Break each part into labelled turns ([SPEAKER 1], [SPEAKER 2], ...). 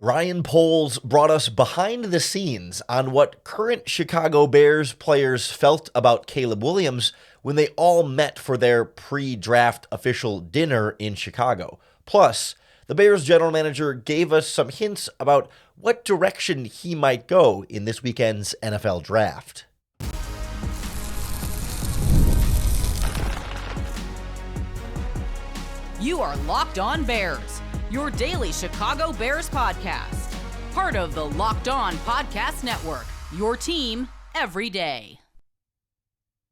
[SPEAKER 1] Ryan Poles brought us behind the scenes on what current Chicago Bears players felt about Caleb Williams when they all met for their pre-draft official dinner in Chicago. Plus, the Bears general manager gave us some hints about what direction he might go in this weekend's NFL draft.
[SPEAKER 2] You are Locked On Bears, your daily Chicago Bears podcast. Part of the Locked On Podcast Network, your team every day.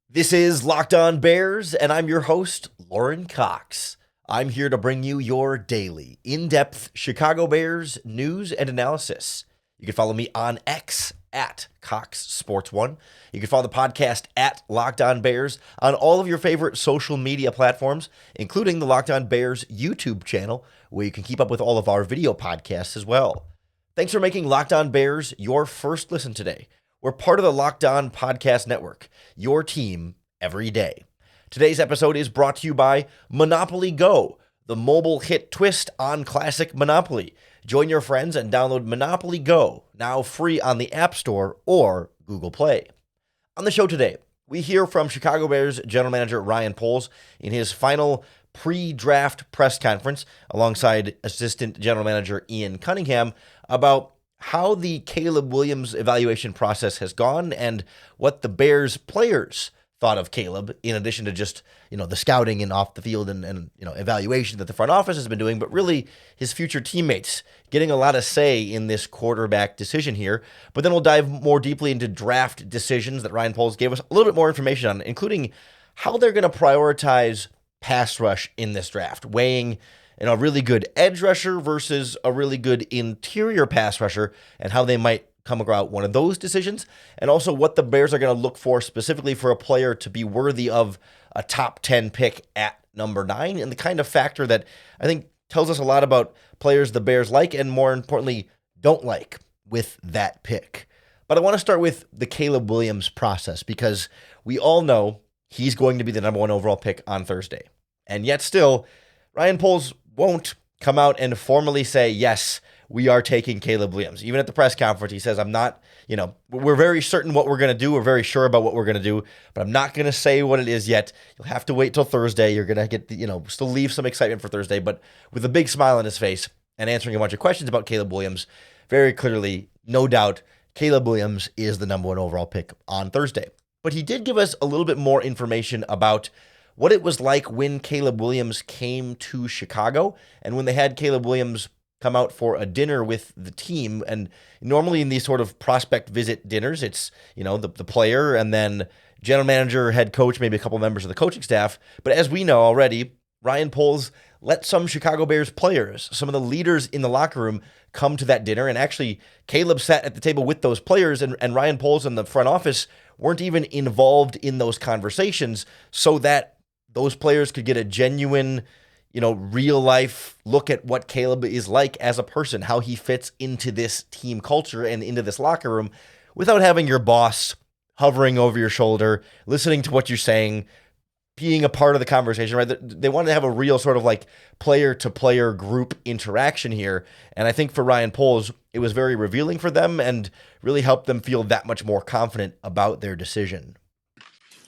[SPEAKER 1] This is Locked On Bears, and I'm your host, Lauren Cox. I'm here to bring you your daily, in-depth Chicago Bears news and analysis. You can follow me on X at CoxSports1. You can follow the podcast at Locked On Bears on all of your favorite social media platforms, including the Locked On Bears YouTube channel, where you can keep up with all of our video podcasts as well. Thanks for making Locked On Bears your first listen today. We're part of the Locked On Podcast Network, your team every day. Today's episode is brought to you by Monopoly Go, the mobile hit twist on classic Monopoly. Join your friends and download Monopoly Go, now free on the App Store or Google Play. On the show today, we hear from Chicago Bears general manager Ryan Poles in his final pre-draft press conference alongside assistant general manager Ian Cunningham about how the Caleb Williams evaluation process has gone and what the Bears players thought of Caleb, in addition to just, the scouting and off the field and evaluation that the front office has been doing, but really his future teammates getting a lot of say in this quarterback decision here. But then we'll dive more deeply into draft decisions that Ryan Poles gave us a little bit more information on, including how they're going to prioritize pass rush in this draft, weighing a really good edge rusher versus a really good interior pass rusher, and how they might come about one of those decisions, and also what the Bears are going to look for specifically for a player to be worthy of a top 10 pick at number 9, and the kind of factor that I think tells us a lot about players the Bears like and, more importantly, don't like with that pick. But I want to start with the Caleb Williams process, because we all know he's going to be the number 1 overall pick on Thursday. And yet still, Ryan Poles won't come out and formally say, yes, we are taking Caleb Williams. Even at the press conference, he says, I'm not, we're very certain what we're going to do. We're very sure about what we're going to do, but I'm not going to say what it is yet. You'll have to wait till Thursday. You're going to get, still leave some excitement for Thursday, but with a big smile on his face and answering a bunch of questions about Caleb Williams, very clearly, no doubt, Caleb Williams is the number 1 overall pick on Thursday. But he did give us a little bit more information about what it was like when Caleb Williams came to Chicago and when they had Caleb Williams come out for a dinner with the team. And normally in these sort of prospect visit dinners, it's, the player and then general manager, head coach, maybe a couple members of the coaching staff. But as we know already, Ryan Poles let some Chicago Bears players, some of the leaders in the locker room, come to that dinner. And actually, Caleb sat at the table with those players, and Ryan Poles and the front office weren't even involved in those conversations, so that those players could get a genuine, real life look at what Caleb is like as a person, how he fits into this team culture and into this locker room without having your boss hovering over your shoulder, listening to what you're saying, being a part of the conversation, right? They wanted to have a real sort of like player to player group interaction here. And I think for Ryan Poles, it was very revealing for them and really helped them feel that much more confident about their decision.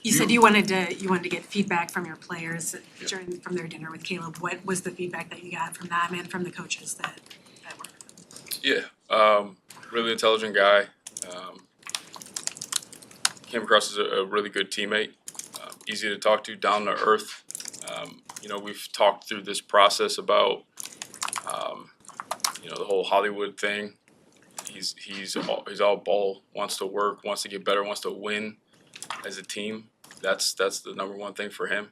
[SPEAKER 3] You said you wanted to get feedback from your players from their dinner with Caleb. What was the feedback that you got from them and from the coaches that were?
[SPEAKER 4] Yeah, really intelligent guy. Came across as a really good teammate. Easy to talk to, down to earth. We've talked through this process about the whole Hollywood thing. He's all ball, wants to work, wants to get better, wants to win as a team. That's the number 1 thing for him,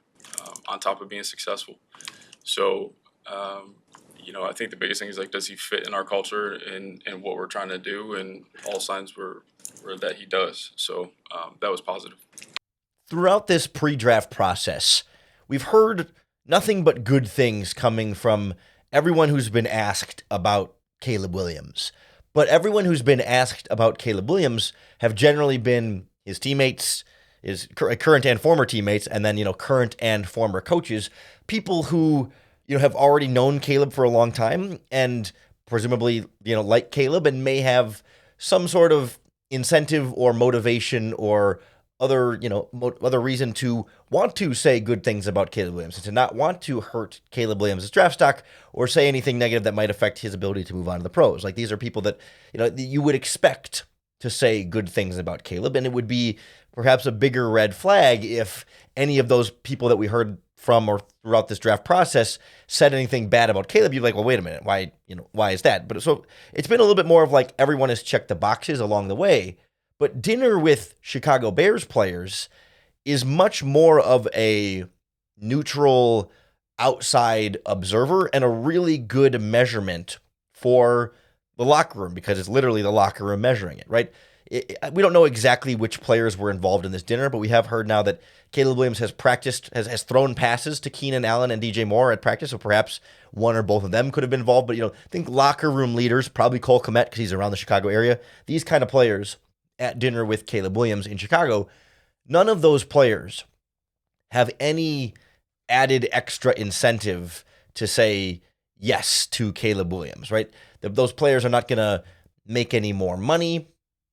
[SPEAKER 4] on top of being successful. So, I think the biggest thing is, does he fit in our culture and what we're trying to do? And all signs were that he does. So that was positive.
[SPEAKER 1] Throughout this pre-draft process, we've heard nothing but good things coming from everyone who's been asked about Caleb Williams. But everyone who's been asked about Caleb Williams have generally been his teammates, his current and former teammates, and then, current and former coaches, people who, have already known Caleb for a long time and presumably, like Caleb, and may have some sort of incentive or motivation or other, other reason to want to say good things about Caleb Williams and to not want to hurt Caleb Williams' draft stock or say anything negative that might affect his ability to move on to the pros. Like, these are people that, you would expect to say good things about Caleb, and it would be perhaps a bigger red flag if any of those people that we heard from or throughout this draft process said anything bad about Caleb. You're like, well, wait a minute, why is that? But so it's been a little bit more of like everyone has checked the boxes along the way. But dinner with Chicago Bears players is much more of a neutral outside observer and a really good measurement for the locker room, because it's literally the locker room measuring it, right? We don't know exactly which players were involved in this dinner, but we have heard now that Caleb Williams has practiced, has thrown passes to Keenan Allen and DJ Moore at practice, so perhaps one or both of them could have been involved. But, I think locker room leaders, probably Cole Kmet because he's around the Chicago area, these kind of players at dinner with Caleb Williams in Chicago, none of those players have any added extra incentive to say yes to Caleb Williams, right? Those players are not going to make any more money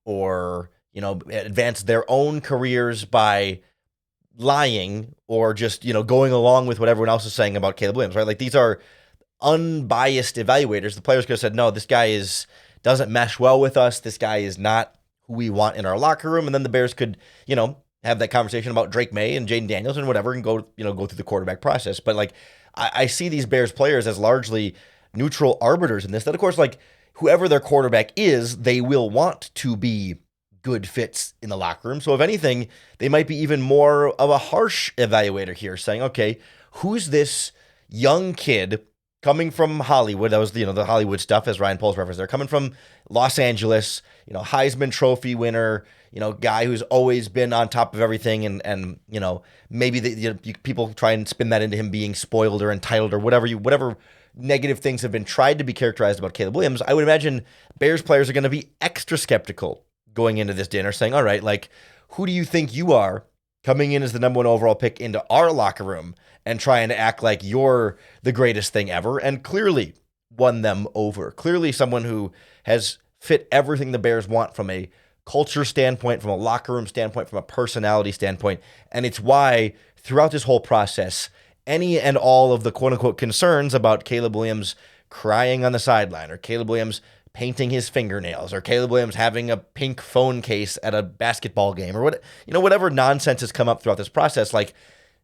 [SPEAKER 1] or, advance their own careers by lying or just, going along with what everyone else is saying about Caleb Williams, right? Like, these are unbiased evaluators. The players could have said, no, this guy doesn't mesh well with us. This guy is not who we want in our locker room. And then the Bears could, have that conversation about Drake May and Jaden Daniels and whatever and go through the quarterback process. But like, I see these Bears players as largely neutral arbiters in this, that of course, like, whoever their quarterback is, they will want to be good fits in the locker room. So if anything, they might be even more of a harsh evaluator here, saying, okay, who's this young kid coming from Hollywood? That was, the Hollywood stuff, as Ryan Poles referenced. They're coming from Los Angeles, Heisman Trophy winner, guy who's always been on top of everything. And maybe people try and spin that into him being spoiled or entitled or whatever negative things have been tried to be characterized about Caleb Williams. I would imagine Bears players are going to be extra skeptical going into this dinner, saying, all right, like, who do you think you are coming in as the number one overall pick into our locker room and trying to act like you're the greatest thing ever, and clearly won them over. Clearly someone who has fit everything the Bears want from a culture standpoint, from a locker room standpoint, from a personality standpoint. And it's why throughout this whole process, any and all of the quote-unquote concerns about Caleb Williams crying on the sideline, or Caleb Williams painting his fingernails, or Caleb Williams having a pink phone case at a basketball game, or whatever nonsense has come up throughout this process, like,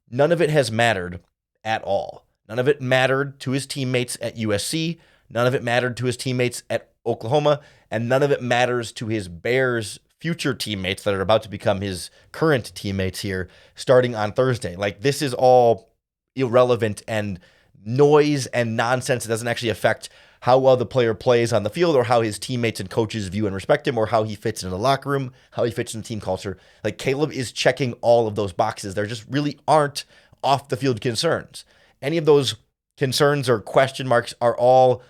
[SPEAKER 1] none of it has mattered at all. None of it mattered to his teammates at USC. None of it mattered to his teammates at Oklahoma. And none of it matters to his Bears future teammates that are about to become his current teammates here starting on Thursday. Like, this is all irrelevant and noise and nonsense. It doesn't actually affect how well the player plays on the field or how his teammates and coaches view and respect him or how he fits in the locker room, how he fits in the team culture. Like, Caleb is checking all of those boxes. There just really aren't off the field concerns. Any of those concerns or question marks are all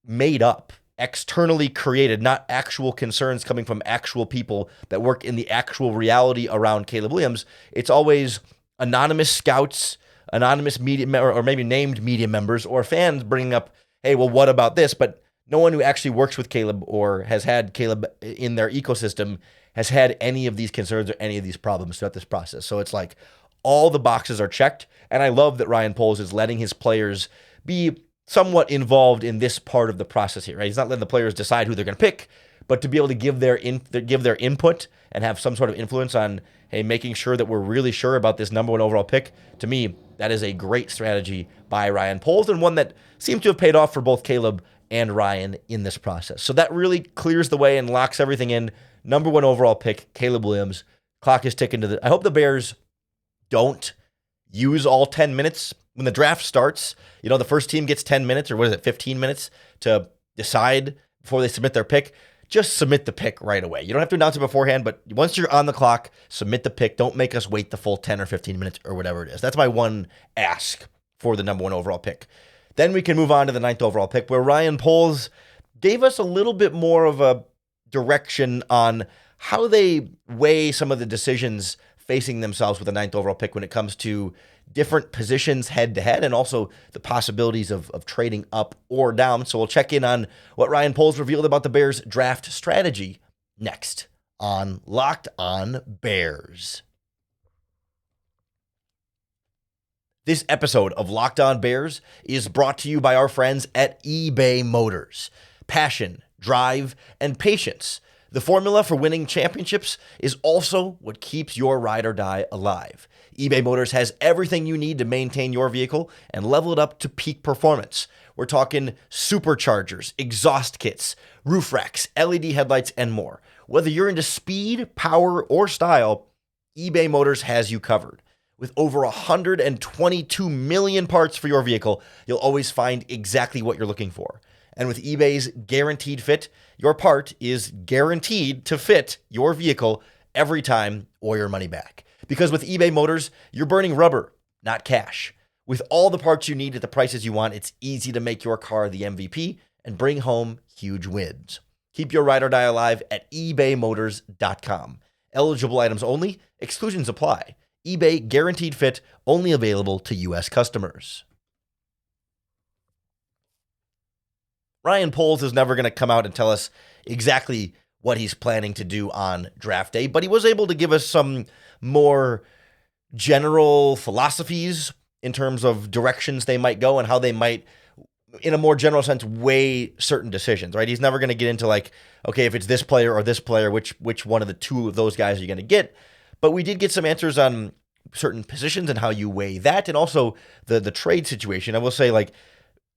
[SPEAKER 1] made up, externally created, not actual concerns coming from actual people that work in the actual reality around Caleb Williams. It's always anonymous scouts, anonymous media, or maybe named media members or fans bringing up, hey, well, what about this? But no one who actually works with Caleb or has had Caleb in their ecosystem has had any of these concerns or any of these problems throughout this process. So it's like all the boxes are checked. And I love that Ryan Poles is letting his players be somewhat involved in this part of the process here, right? He's not letting the players decide who they're going to pick, but to be able to give their input and have some sort of influence on, hey, making sure that we're really sure about this number one overall pick. To me, that is a great strategy by Ryan Poles, and one that seems to have paid off for both Caleb and Ryan in this process. So that really clears the way and locks everything in. Number one overall pick, Caleb Williams. Clock is ticking to I hope the Bears don't use all 10 minutes when the draft starts. The first team gets 10 minutes, or 15 minutes to decide before they submit their pick. Just submit the pick right away. You don't have to announce it beforehand, but once you're on the clock, submit the pick. Don't make us wait the full 10 or 15 minutes or whatever it is. That's my one ask for the number one overall pick. Then we can move on to the 9th overall pick, where Ryan Poles gave us a little bit more of a direction on how they weigh some of the decisions facing themselves with a 9th overall pick when it comes to different positions head-to-head and also the possibilities of trading up or down. So we'll check in on what Ryan Poles revealed about the Bears' draft strategy next on Locked On Bears. This episode of Locked On Bears is brought to you by our friends at eBay Motors. Passion, drive, and patience. The formula for winning championships is also what keeps your ride or die alive. eBay Motors has everything you need to maintain your vehicle and level it up to peak performance. We're talking superchargers, exhaust kits, roof racks, LED headlights, and more. Whether you're into speed, power, or style, eBay Motors has you covered. With over 122 million parts for your vehicle, you'll always find exactly what you're looking for. And with eBay's Guaranteed Fit, your part is guaranteed to fit your vehicle every time or your money back. Because with eBay Motors, you're burning rubber, not cash. With all the parts you need at the prices you want, it's easy to make your car the MVP and bring home huge wins. Keep your ride or die alive at ebaymotors.com. Eligible items only, exclusions apply. eBay Guaranteed Fit, only available to U.S. customers. Ryan Poles is never going to come out and tell us exactly what he's planning to do on draft day, but he was able to give us some more general philosophies in terms of directions they might go and how they might, in a more general sense, weigh certain decisions, right? He's never going to get into like, okay, if it's this player or this player, which one of the two of those guys are you going to get? But we did get some answers on certain positions and how you weigh that, and also the trade situation. I will say, like,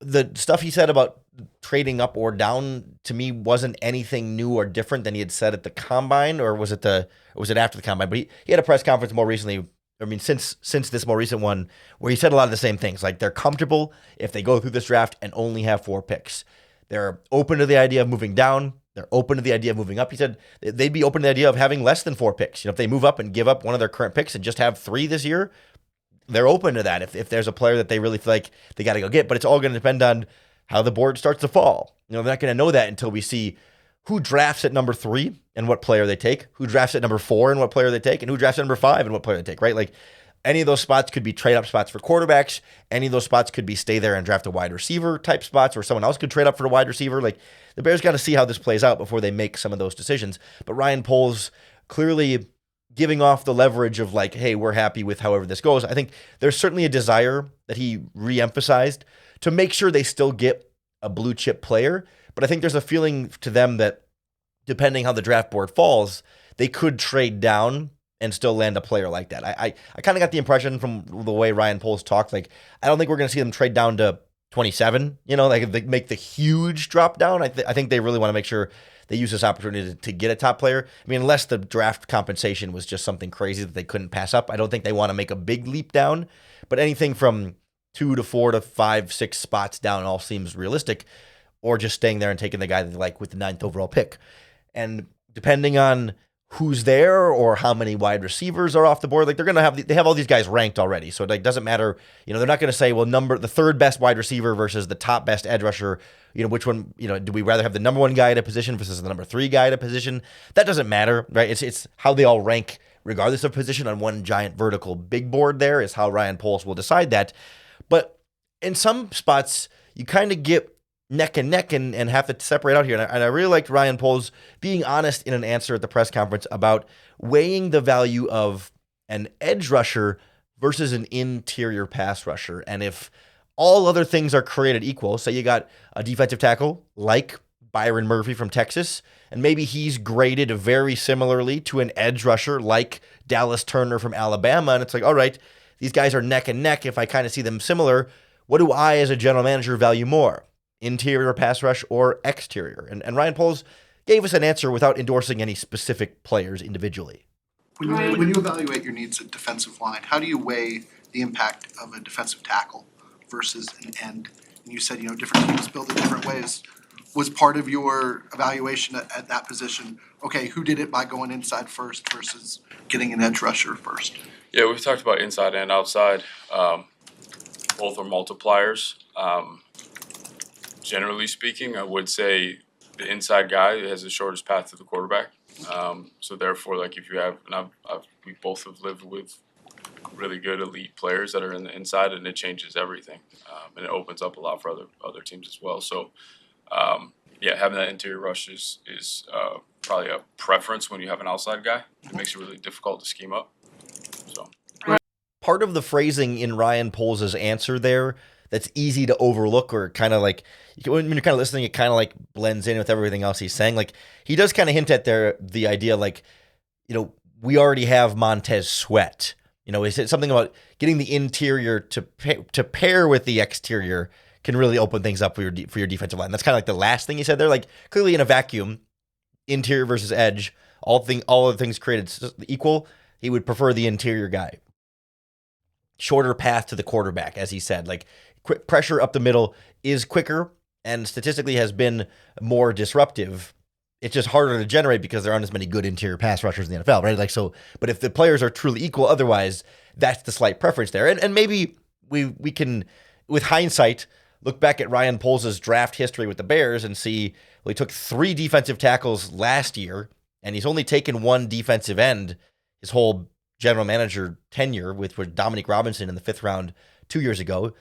[SPEAKER 1] the stuff he said about trading up or down to me wasn't anything new or different than he had said at the combine, or was it after the combine? But he had a press conference more recently. I mean, since this more recent one, where he said a lot of the same things. Like, they're comfortable if they go through this draft and only have 4 picks. They're open to the idea of moving down. They're open to the idea of moving up. He said they'd be open to the idea of having less than 4 picks. You know, if they move up and give up one of their current picks and just have 3 this year, they're open to that if there's a player that they really feel like they got to go get. But it's all going to depend on how the board starts to fall. You know, they're not going to know that until we see who drafts at number 3 and what player they take, who drafts at number 4 and what player they take, and who drafts at number 5 and what player they take, right? Like, any of those spots could be trade-up spots for quarterbacks. Any of those spots could be stay there and draft a wide receiver type spots, or someone else could trade up for a wide receiver. Like, the Bears got to see how this plays out before they make some of those decisions. But Ryan Poles clearly giving off the leverage of like, hey, we're happy with however this goes. I think there's certainly a desire that he re-emphasized to make sure they still get a blue chip player. But I think there's a feeling to them that depending how the draft board falls, they could trade down and still land a player like that. I kind of got the impression from the way Ryan Poles talked, like, I don't think we're going to see them trade down to 27, you know, like if they make the huge drop down. I think they really want to make sure they use this opportunity to get a top player. I mean, unless the draft compensation was just something crazy that they couldn't pass up, I don't think they want to make a big leap down. But anything from 2 to 4 to 5, 6 spots down all seems realistic, or just staying there and taking the guy that they like with the 9th overall pick. And depending on who's there or how many wide receivers are off the board, like they have all these guys ranked already. So it like doesn't matter, you know, they're not going to say, well, the 3rd best wide receiver versus the top best edge rusher, you know, which one, you know, do we rather have the number 1 guy at a position versus the number 3 guy at a position? That doesn't matter, right? It's how they all rank regardless of position on one giant vertical big board. There is how Ryan Poles will decide that. But in some spots, you kind of get neck and neck and have to separate out here. And I really liked Ryan Poles being honest in an answer at the press conference about weighing the value of an edge rusher versus an interior pass rusher. And if all other things are created equal, say you got a defensive tackle like Byron Murphy from Texas, and maybe he's graded very similarly to an edge rusher like Dallas Turner from Alabama, and it's like, all right, these guys are neck and neck. If I kind of see them similar, what do I as a general manager value more? Interior pass rush or exterior? And Ryan Poles gave us an answer without endorsing any specific players individually.
[SPEAKER 5] When you evaluate your needs at defensive line, how do you weigh the impact of a defensive tackle versus an end? And you said, you know, different teams build it different ways. Was part of your evaluation at that position, okay, who did it by going inside first versus getting an edge rusher first?
[SPEAKER 4] Yeah, we've talked about inside and outside. Both are multipliers. Generally speaking, I would say the inside guy has the shortest path to the quarterback. So therefore, like if you have, and we both have lived with really good elite players that are in the inside, and it changes everything, and it opens up a lot for other teams as well. So yeah, having that interior rush is probably a preference when you have an outside guy. It makes it really difficult to scheme up. So
[SPEAKER 1] Part of the phrasing in Ryan Poles' answer there that's easy to overlook, or kind of like when you're kind of listening, it kind of like blends in with everything else he's saying. Like he does kind of hint at the idea, like, we already have Montez Sweat. He said something about getting the interior to pair with the exterior can really open things up for your defensive line. That's kind of like the last thing he said there. Like clearly in a vacuum, interior versus edge, all of the things created equal. He would prefer the interior guy. Shorter path to the quarterback, as he said. Like quick pressure up the middle is quicker and statistically has been more disruptive. It's just harder to generate because there aren't as many good interior pass rushers in the NFL, right? Like so, but if the players are truly equal, otherwise, that's the slight preference there. And maybe we can, with hindsight, look back at Ryan Poles' draft history with the Bears and see, well, he took 3 defensive tackles last year, and he's only taken 1 defensive end his whole general manager tenure, which was Dominique Robinson in the 5th round 2 years ago.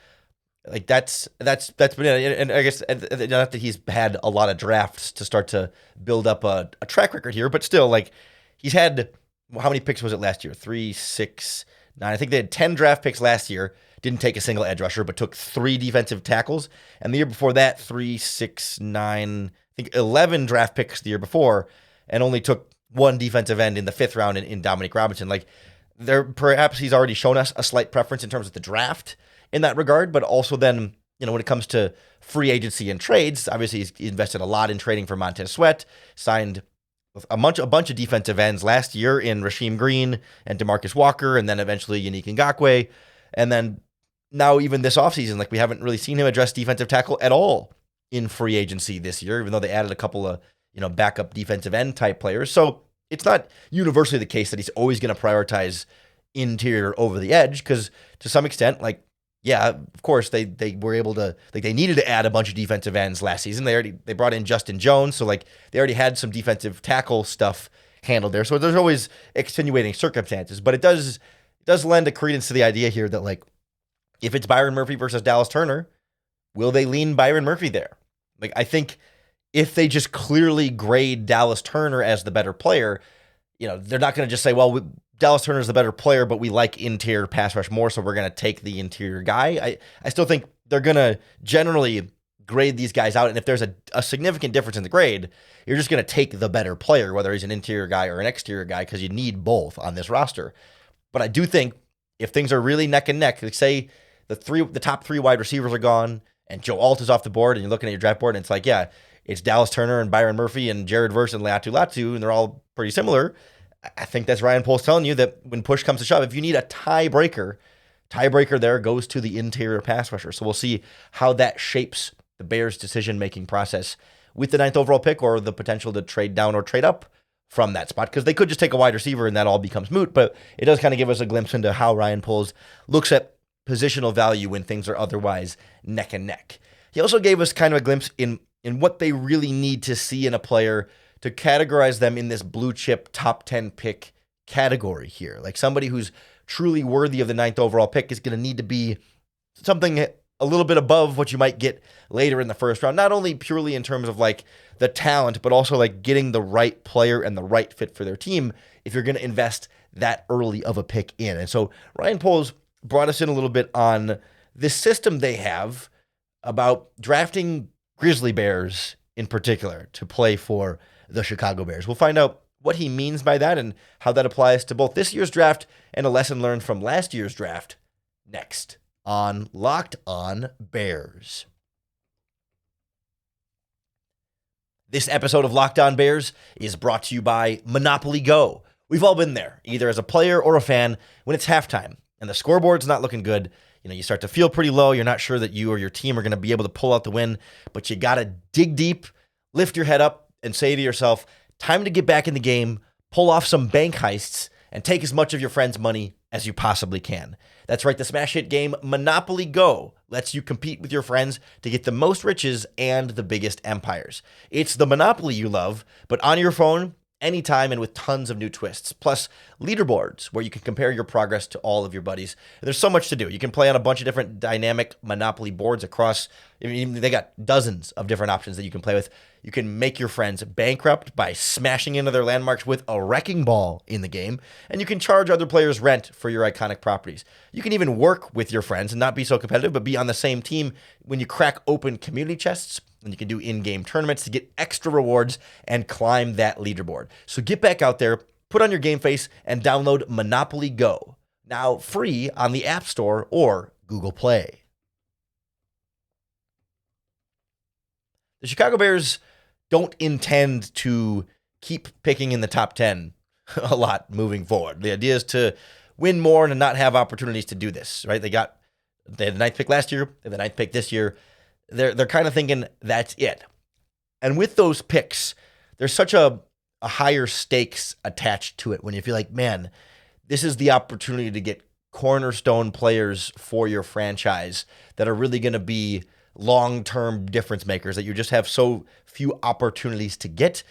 [SPEAKER 1] Like that's been it. And I guess not that he's had a lot of drafts to start to build up a track record here, but still, like he's had, how many picks was it last year? 3, 6, 9. I think they had 10 draft picks last year. Didn't take a single edge rusher, but took 3 defensive tackles. And the year before that, 3, 6, 9, I think 11 draft picks the year before, and only took 1 defensive end in the 5th round in Dominique Robinson. Like perhaps he's already shown us a slight preference in terms of the draft in that regard, but also then, when it comes to free agency and trades, obviously he's invested a lot in trading for Montez Sweat, signed a bunch of defensive ends last year in Rasheem Green and DeMarcus Walker, and then eventually Yannick Ngakoue, and then now even this offseason, like we haven't really seen him address defensive tackle at all in free agency this year, even though they added a couple of, backup defensive end type players. So it's not universally the case that he's always going to prioritize interior over the edge, because to some extent, like, yeah, of course they were able to, like they needed to add a bunch of defensive ends last season. They brought in Justin Jones, so like they already had some defensive tackle stuff handled there. So there's always extenuating circumstances, but it does lend a credence to the idea here that, like, if it's Byron Murphy versus Dallas Turner, will they lean Byron Murphy there? Like, I think if they just clearly grade Dallas Turner as the better player, they're not going to just say, well, Dallas Turner is the better player, but we like interior pass rush more, so we're going to take the interior guy. I still think they're going to generally grade these guys out, and if there's a significant difference in the grade, you're just going to take the better player, whether he's an interior guy or an exterior guy, because you need both on this roster. But I do think if things are really neck and neck, like say the top 3 wide receivers are gone, and Joe Alt is off the board, and you're looking at your draft board, and it's like, yeah, it's Dallas Turner and Byron Murphy and Jared Verse and Latu Latu, and they're all pretty similar. I think that's Ryan Poles telling you that when push comes to shove, if you need a tiebreaker there goes to the interior pass rusher. So we'll see how that shapes the Bears' decision-making process with the 9th overall pick, or the potential to trade down or trade up from that spot, because they could just take a wide receiver and that all becomes moot. But it does kind of give us a glimpse into how Ryan Poles looks at positional value when things are otherwise neck and neck. He also gave us kind of a glimpse in what they really need to see in a player to categorize them in this blue chip top 10 pick category here. Like somebody who's truly worthy of the 9th overall pick is going to need to be something a little bit above what you might get later in the first round, not only purely in terms of like the talent, but also like getting the right player and the right fit for their team if you're going to invest that early of a pick in. And so Ryan Poles brought us in a little bit on this system they have about drafting grizzly bears in particular to play for the Chicago Bears. We'll find out what he means by that and how that applies to both this year's draft and a lesson learned from last year's draft next on Locked On Bears. This episode of Locked On Bears is brought to you by Monopoly Go. We've all been there, either as a player or a fan, when it's halftime and the scoreboard's not looking good. You start to feel pretty low. You're not sure that you or your team are going to be able to pull out the win, but you got to dig deep, lift your head up, and say to yourself, time to get back in the game, pull off some bank heists, and take as much of your friends' money as you possibly can. That's right, the smash hit game Monopoly Go lets you compete with your friends to get the most riches and the biggest empires. It's the Monopoly you love, but on your phone anytime and with tons of new twists, plus leaderboards where you can compare your progress to all of your buddies. There's so much to do. You can play on a bunch of different dynamic Monopoly boards across. I mean, they got dozens of different options that you can play with. You can make your friends bankrupt by smashing into their landmarks with a wrecking ball in the game, and you can charge other players rent for your iconic properties. You can even work with your friends and not be so competitive, but be on the same team when you crack open community chests. And you can do in-game tournaments to get extra rewards and climb that leaderboard. So get back out there, put on your game face, and download Monopoly Go. Now free on the App Store or Google Play. The Chicago Bears don't intend to keep picking in the top 10 a lot moving forward. The idea is to win more and not have opportunities to do this, right? They had the ninth pick last year, they have the ninth pick this year. They're kind of thinking that's it. And with those picks, there's such a higher stakes attached to it when you feel like, man, this is the opportunity to get cornerstone players for your franchise that are really going to be long-term difference makers that you just have so few opportunities to get.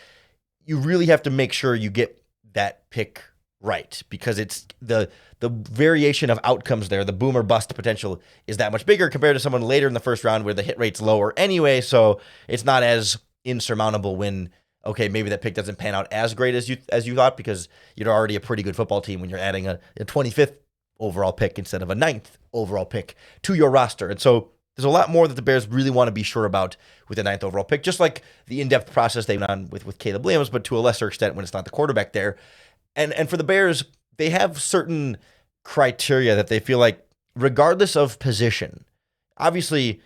[SPEAKER 1] You really have to make sure you get that pick right, because it's the variation of outcomes there, the boom or bust potential is that much bigger compared to someone later in the first round where the hit rate's lower anyway, so it's not as insurmountable when, okay, maybe that pick doesn't pan out as great as you thought because you're already a pretty good football team when you're adding a 25th overall pick instead of a 9th overall pick to your roster. And so there's a lot more that the Bears really want to be sure about with the 9th overall pick, just like the in-depth process they've done with Caleb Williams, but to a lesser extent when it's not the quarterback there. And for the Bears, they have certain criteria that they feel like, regardless of position, obviously,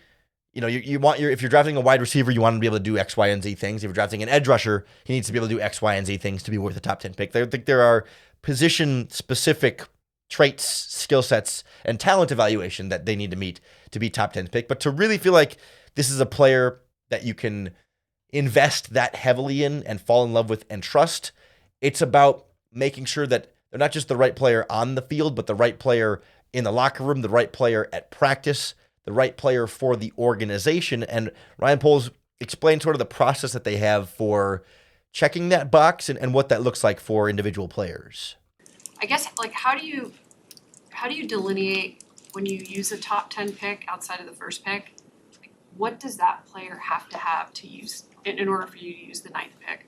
[SPEAKER 1] you want if you're drafting a wide receiver, you want him to be able to do X, Y, and Z things. If you're drafting an edge rusher, he needs to be able to do X, Y, and Z things to be worth a top 10 pick. I think there are position-specific traits, skill sets, and talent evaluation that they need to meet to be top 10 pick. But to really feel like this is a player that you can invest that heavily in and fall in love with and trust, it's about making sure that they're not just the right player on the field, but the right player in the locker room, the right player at practice, the right player for the organization. And Ryan Poles explained sort of the process that they have for checking that box and what that looks like for individual players.
[SPEAKER 6] I guess, how do you delineate when you use a top 10 pick outside of the first pick? What does that player have to use in order for you to use the 9th pick?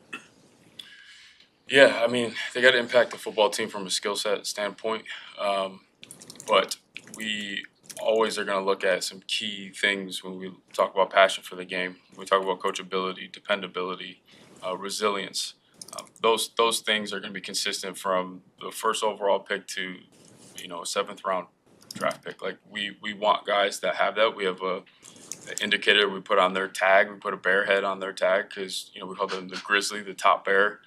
[SPEAKER 4] Yeah, I mean, they got to impact the football team from a skill set standpoint. But we always are going to look at some key things when we talk about passion for the game. When we talk about coachability, dependability, resilience. Those things are going to be consistent from the first overall pick to, a 7th round draft pick. Like we want guys that have that. We have an indicator we put on their tag. We put a bear head on their tag because, we call them the grizzly, the top bear.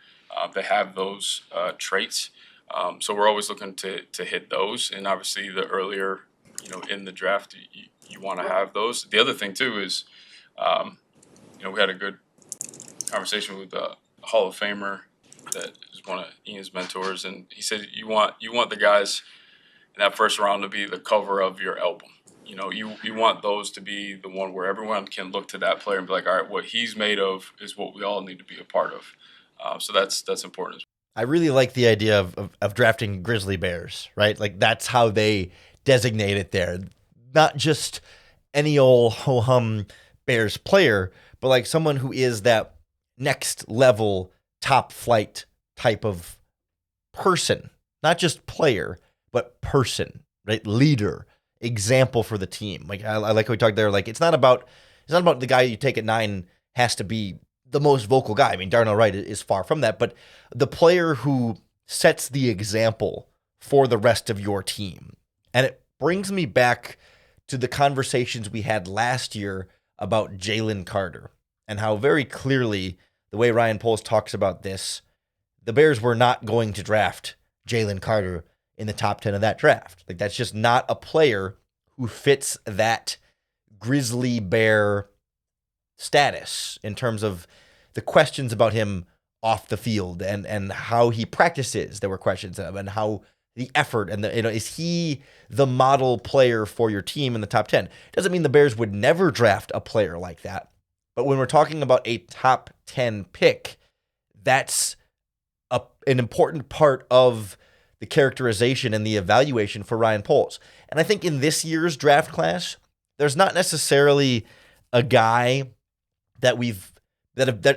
[SPEAKER 4] They have those traits. So we're always looking to hit those. And obviously the earlier, in the draft, you want to have those. The other thing too is, we had a good conversation with a Hall of Famer that is one of Ian's mentors. And he said, you want the guys in that first round to be the cover of your album. You want those to be the one where everyone can look to that player and be like, all right, what he's made of is what we all need to be a part of. So that's important.
[SPEAKER 1] I really like the idea of drafting grizzly bears, right? Like that's how they designate it there. Not just any old ho-hum Bears player, but like someone who is that next level top flight type of person. Not just player, but person, right? Leader, example for the team. Like I like how we talked there, like it's not about the guy you take at 9 has to be the most vocal guy. I mean, Darnell Wright is far from that, but the player who sets the example for the rest of your team. And it brings me back to the conversations we had last year about Jalen Carter and how very clearly the way Ryan Poles talks about this, the Bears were not going to draft Jalen Carter in the top 10 of that draft. Like that's just not a player who fits that grizzly bear status in terms of the questions about him off the field and how he practices. There were questions of and how the effort and is he the model player for your team in the top 10? Doesn't mean the Bears would never draft a player like that. But when we're talking about a top 10 pick, that's an important part of the characterization and the evaluation for Ryan Poles. And I think in this year's draft class, there's not necessarily a guy that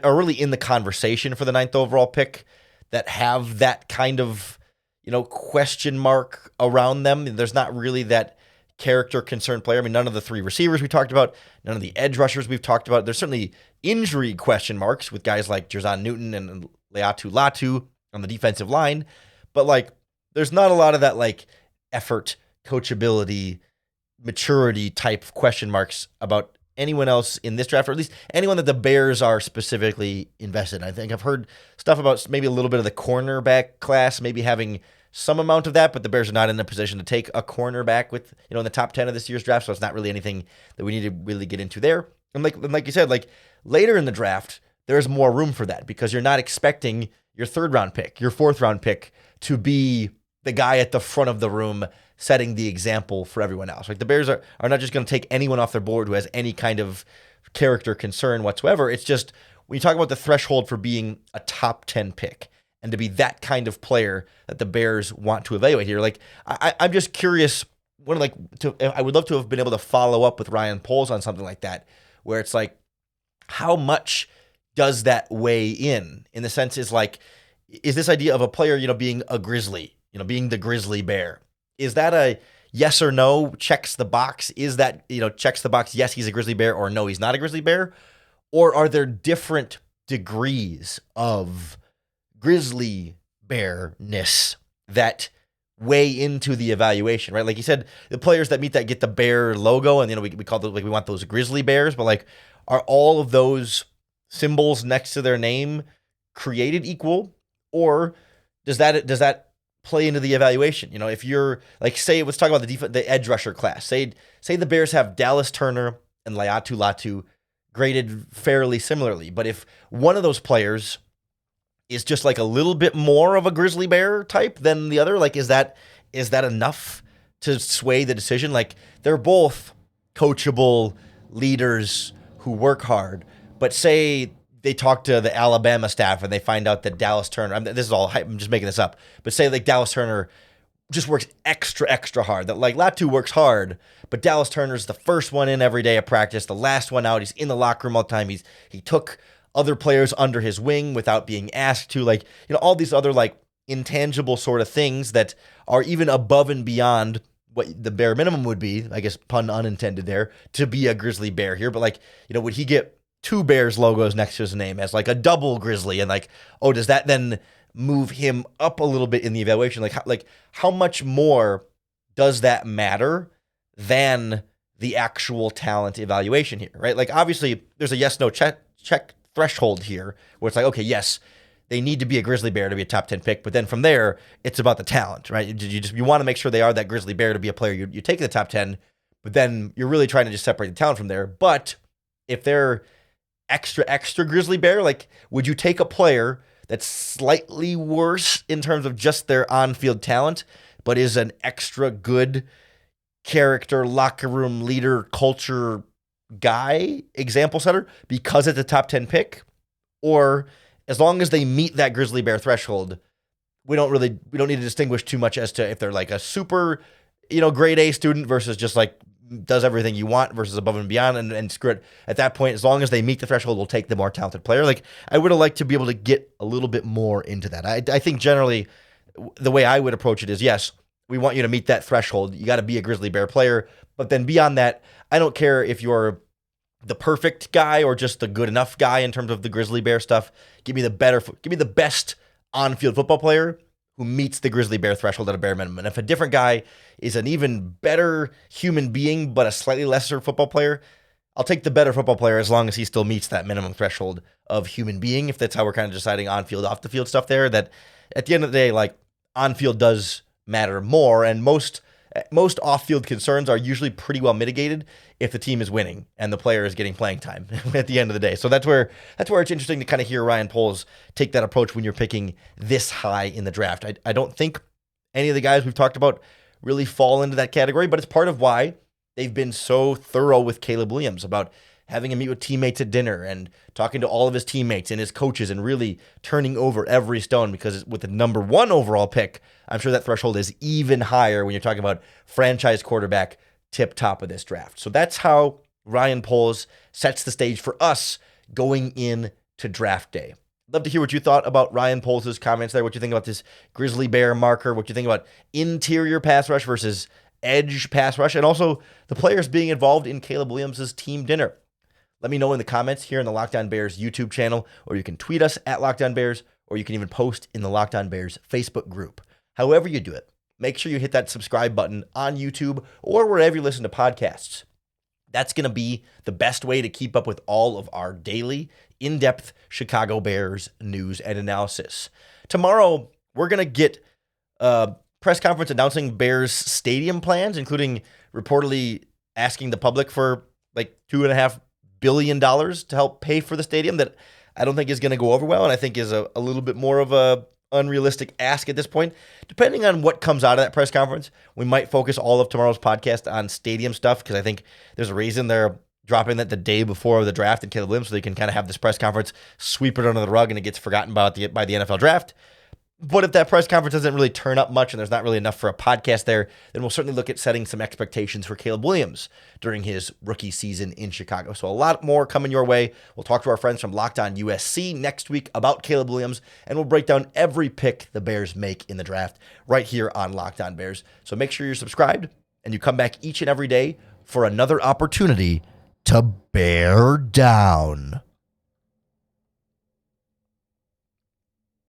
[SPEAKER 1] are really in the conversation for the 9th overall pick that have that kind of, question mark around them. There's not really that character concerned player. I mean, none of the 3 receivers we talked about, none of the edge rushers we've talked about. There's certainly injury question marks with guys like Jer'Zhan Newton and Leatu Latu on the defensive line, but there's not a lot of that effort, coachability, maturity type question marks about anyone else in this draft, or at least anyone that the Bears are specifically invested in. I think I've heard stuff about maybe a little bit of the cornerback class, maybe having some amount of that, but the Bears are not in a position to take a cornerback with, in the top 10 of this year's draft, so it's not really anything that we need to really get into there. And like you said, later in the draft, there's more room for that because you're not expecting your 3rd round pick, your 4th round pick to be the guy at the front of the room setting the example for everyone else. The Bears are not just going to take anyone off their board who has any kind of character concern whatsoever. It's just when you talk about the threshold for being a top 10 pick and to be that kind of player that the Bears want to evaluate here. I'm just curious, I would love to have been able to follow up with Ryan Poles on something like that, where it's how much does that weigh in the sense is this idea of a player, being a grizzly, being the grizzly bear? Is that a yes or no, checks the box? Is that, checks the box, yes, he's a grizzly bear, or no, he's not a grizzly bear? Or are there different degrees of grizzly bearness that weigh into the evaluation, right? Like you said, the players that meet that get the bear logo, and we call those, we want those grizzly bears, but are all of those symbols next to their name created equal, or does that play into the evaluation? If you're say, let's talk about the edge rusher class. Say the Bears have Dallas Turner and Leatu Latu graded fairly similarly, but if one of those players is just a little bit more of a grizzly bear type than the other, is that enough to sway the decision? They're both coachable leaders who work hard, but say they talk to the Alabama staff and they find out that Dallas Turner, this is all hype, I'm just making this up, but say Dallas Turner just works extra hard. That Latu works hard, but Dallas Turner's the first one in every day of practice, the last one out. He's in the locker room all the time. He took other players under his wing without being asked to, all these other intangible sort of things that are even above and beyond what the bare minimum would be, I guess pun unintended there, to be a grizzly bear here. But would he get 2 Bears logos next to his name as a double grizzly? And does that then move him up a little bit in the evaluation? How much more does that matter than the actual talent evaluation here, right? Obviously there's a yes, no check threshold here where it's okay, yes, they need to be a grizzly bear to be a top 10 pick, but then from there, it's about the talent, right? You want to make sure they are that grizzly bear to be a player you take in the top 10, but then you're really trying to just separate the talent from there. But if they're extra grizzly bear, would you take a player that's slightly worse in terms of just their on-field talent, but is an extra good character, locker room leader, culture guy, example setter, because it's a top 10 pick? Or as long as they meet that grizzly bear threshold, we don't need to distinguish too much as to if they're a super, grade A student versus just does everything you want versus above and beyond, and screw it. At that point, as long as they meet the threshold, we'll take the more talented player. I would have liked to be able to get a little bit more into that. I think generally the way I would approach it is, yes, we want you to meet that threshold. You got to be a grizzly bear player. But then beyond that, I don't care if you're the perfect guy or just the good enough guy in terms of the grizzly bear stuff. Give me the best on-field football player who meets the grizzly bear threshold at a bare minimum. And if a different guy is an even better human being but a slightly lesser football player, I'll take the better football player as long as he still meets that minimum threshold of human being, if that's how we're kind of deciding on-field, off-the-field stuff there. That at the end of the day, on-field does matter more, and most off-field concerns are usually pretty well mitigated if the team is winning and the player is getting playing time at the end of the day. So that's where it's interesting to kind of hear Ryan Poles take that approach when you're picking this high in the draft. I don't think any of the guys we've talked about really fall into that category, but it's part of why they've been so thorough with Caleb Williams about having him meet with teammates at dinner and talking to all of his teammates and his coaches and really turning over every stone, because with the number 1 overall pick, I'm sure that threshold is even higher when you're talking about franchise quarterback tip top of this draft. So that's how Ryan Poles sets the stage for us going in to draft day. Love to hear what you thought about Ryan Poles' comments there, what you think about this grizzly bear marker, what you think about interior pass rush versus edge pass rush, and also the players being involved in Caleb Williams' team dinner. Let me know in the comments here in the Locked On Bears YouTube channel, or you can tweet us at Locked On Bears, or you can even post in the Locked On Bears Facebook group. However you do it, make sure you hit that subscribe button on YouTube or wherever you listen to podcasts. That's going to be the best way to keep up with all of our daily, in-depth Chicago Bears news and analysis. Tomorrow, we're going to get a press conference announcing Bears stadium plans, including reportedly asking the public for like $2.5 billion to help pay for the stadium, that I don't think is going to go over well, and I think is a little bit more of a unrealistic ask at this point. Depending on what comes out of that press conference, we might focus all of tomorrow's podcast on stadium stuff, because I think there's a reason they're dropping that the day before the draft in Caleb Williams, so they can kind of have this press conference, sweep it under the rug, and it gets forgotten about by the NFL draft. But if that press conference doesn't really turn up much and there's not really enough for a podcast there, then we'll certainly look at setting some expectations for Caleb Williams during his rookie season in Chicago. So a lot more coming your way. We'll talk to our friends from Locked On USC next week about Caleb Williams, and we'll break down every pick the Bears make in the draft right here on Locked On Bears. So make sure you're subscribed and you come back each and every day for another opportunity to bear down.